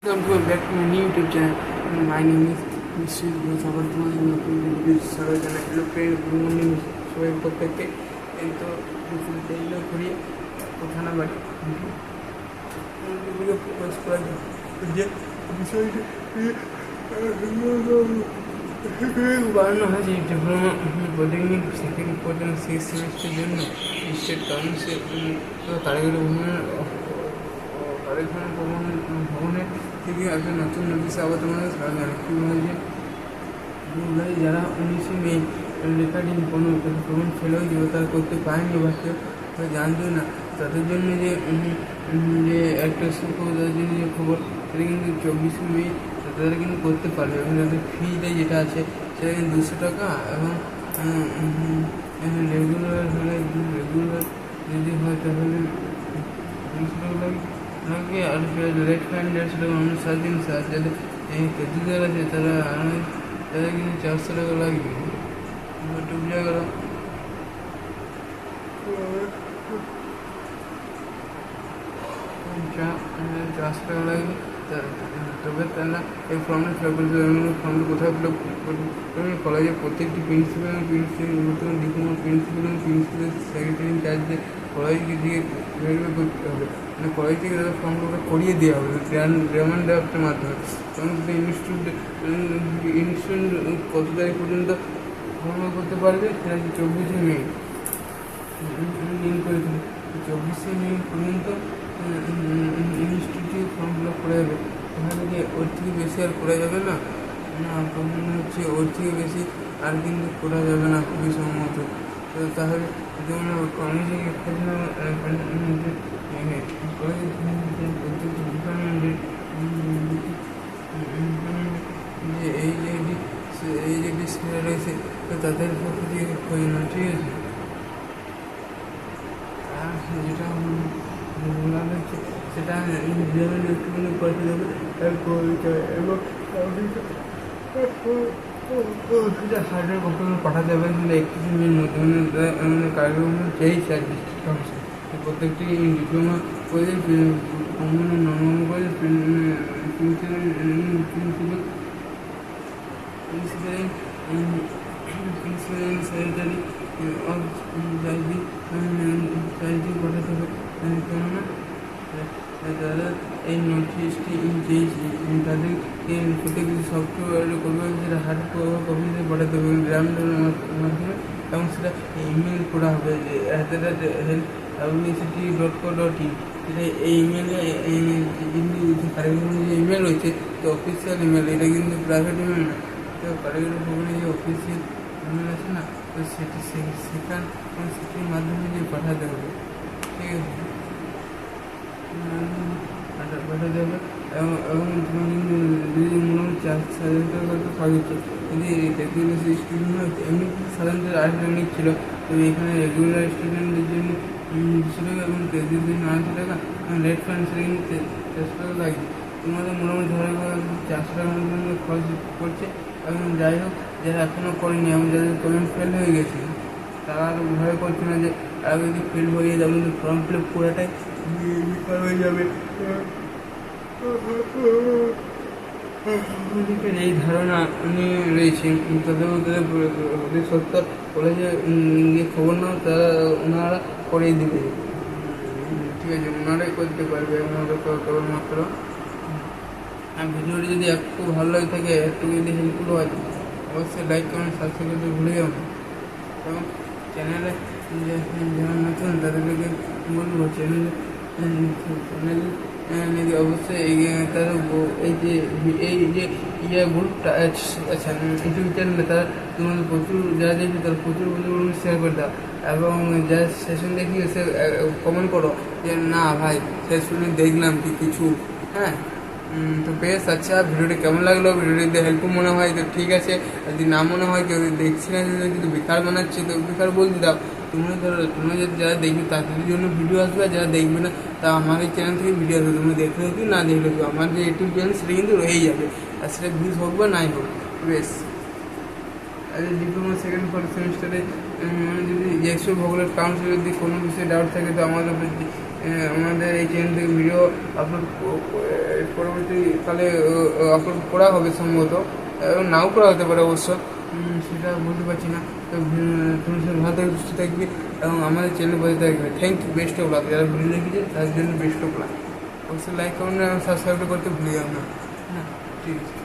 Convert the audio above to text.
Welcome back to my new YouTube channel. My name is Mr. Sabar Sarojana. Hello friends, good morning. সবাই প্রত্যেককে কিন্তু এইগুলো করি কথা না বাড়ি ভিডিও পোস্ট করা যে বিষয়টি বাড়ানো হয়েছে ডিপ্লোমা পলিটেকনিক সেকেন্ড পর্যন্ত 6 সেমিস্টারের জন্য স্টেট কাউন্সিল কারিগরি ভবনের থেকে একটা নতুন নোটিশ আবার তোমাদের সারা কী হয়েছে যারা 19 মে রেকর্ডিং কোনো প্রথম ফেল হয়ে যাবে তারা করতে পারেনি বা কেউ জানতো না তাদের জন্য যে একটা সুখবরের জন্য যে খবর সেটা কিন্তু 24 মে তারা কিন্তু করতে পারবে এবং তাদের ফিটা যেটা আছে সেটা কিন্তু 200 টাকা এবং রেগুলার যদি হয় তাহলে 200 টাকা লাগে আর লেট ফাইন্ডার ছিল মানুষ 7 দিন যাদের এই কেজিদার আছে তারা কিন্তু 400 টাকা লাগবে বুঝা গেল 400 টাকা লাগবে তবে তারা এই ফর্মটা ফিল আপ করতে ফর্মটা কোথায় ফিল আপ করবে কলেজের প্রত্যেকটি প্রিন্সিপাল ডিপ্লোমা প্রিন্সিপাল সেক্রেটারি চার্জে কলেজকে দিয়ে ভেরিফাই করতে হবে মানে কলেজ থেকে তাদের ফর্মটা করিয়ে দেওয়া হবে রেমান্ড ড্রাফটের মাধ্যমে এবং ইনস্টিটিউট কত তারিখ পর্যন্ত ফর্ম করতে পারবে সেটা 24 মে লিঙ্ক করেছিল 24 মে পর্যন্ত ইনস্টিটিউট ফর্ম ফিল আপ করা যাবে এখানে যে ওর থেকে বেশি আর করা যাবে না প্রবলেম হচ্ছে ওর থেকে বেশি আর কিন্তু করা যাবে না খুবই সম্মত তাহলে যেমন কলেজে প্রত্যেকটি ডিপার্টমেন্টের যে এই যে ডিসপ্লে রয়েছে তাদের পক্ষ থেকে খোঁজ না ঠিক আছে আর যেটা বলা হচ্ছে সেটা একটুখানি পাঠিয়ে দেবে এবং হার্ডওয়্যার কম্পিউটার পাঠাতে হবে কিন্তু একটু মধ্যে কারিগরি চেয়েছে আর ডিস্ট্রিক্ট কাউন্সিল প্রত্যেকটি ডিপ্লোমা করে নর্মাল করে প্রিন্সিপাল সেক্রেটারি চার্জি পাঠাতে হবে কেননা তারা এই নোটিশটি তাদেরকে প্রত্যেকটি সফটওয়্যার করবে সেটা হার্ড কপিতে পাঠাতে হবে গ্রামের মাধ্যমে এবং সেটা ইমেল করা হবে যে help@wct.co.in সেটা এই ইমেলে কিন্তু কারিগরি যে ইমেল রয়েছে তো অফিসিয়াল ইমেল এটা কিন্তু প্রাইভেট ইমেল না তো কারিগরি ভবনে যে অফিসিয়াল ইমেল আছে না তো সেটির মাধ্যমে যে পাঠাতে হবে ঠিক আছে পাঠাতে হবে এবং তোমার কিন্তু যদি মোটামুটি 4,000 টাকা করতে পারছে যদি টেকনোলজি স্টুডেন্ট হয় এমনি সাধারণত আর্টসনিক ছিল তো এখানে রেগুলার স্টুডেন্টদের জন্য 200 টাকা এবং কেজির জন্য 900 টাকা এবং রেড ফান্ড সেটা কিন্তু 400 টাকা লাগবে তোমাদের মোটামুটি ধরে 400 টাকার মধ্যে খরচ করছে এবং যাই হোক যারা এখনও করেনি এবং যাদের পেমেন্ট ফেল হয়ে গেছে তারা আর ভয় করছে না যে আর যদি ফেল হয়ে যাবে কিন্তু ফর্ম ফিল আপ করাটাই বেকার হয়ে যাবে এই ধারণা নিয়ে রয়েছে তাদের মধ্যে সত্তর কলেজে যে খবর নাও তারা ওনারা করেই দেবে ঠিক আছে ওনারাই করতে পারবে ওনারা কেবলমাত্র ভিডিওটি যদি একটু ভালো লাগে থাকে একটু যদি হেল্পফুল হয় অবশ্যই লাইক কমেন্ট সাবস্ক্রাইব করতে ভুলে যাও এবং চ্যানেলে যারা নতুন তাদেরকে বলবো চ্যানেল অবশ্যই তারা এই যে গ্রুপটা আচ্ছা ইউটিউব চ্যানেলে তারা তোমাদের প্রচুর যারা দেখবে তারা প্রচুর শেয়ার করে দাও এবং যারা সেশন দেখি সে কমেন্ট করো যে না ভাই সেশনে দেখলাম কি কিছু হ্যাঁ তো বেশ আচ্ছা ভিডিওটি কেমন লাগলো ভিডিওটি হেল্পফুল মনে হয় তো ঠিক আছে যদি না মনে হয় কেউ দেখছি না যদি বেকার বানাচ্ছে তো বেকার বলতে দাও তোমরা যদি যারা দেখবে তাদের জন্য ভিডিও আসবে আর যারা দেখবে না তা আমার এই চ্যানেল থেকে ভিডিও আসবে তোমরা দেখলে কি না দেখলে কি আমার যে ইউটিউব চ্যানেল সেটা কিন্তু রয়েই যাবে আর সেটা ভিউজ হোক বা নাই হোক বেশ আর ডিপ্লোমা সেকেন্ড সেমিস্টারে যদি এক্সট্রা ভূগোলের কাউন্সিল যদি কোনো বিষয়ে ডাউট থাকে তো আমাদের আমাদের এই চ্যানেল থেকে ভিডিও আপলোড পরবর্তীকালে আপলোড করা হবে সম্ভবত, এবং নাও করা হতে পারে অবশ্য, সেটা বলতে পারছি না। তো তুমি সব ভালো থাকবে, সুস্থ থাকবে এবং আমাদের চ্যানেল বসে থাকবে। Thank you, best of luck. যারা ভিডিও দেখেছে তাদের জন্য বেস্ট অফ লাক। অবশ্যই লাইক করুন এবং সাবস্ক্রাইব করতে ভুলে যাও না। ঠিক আছে।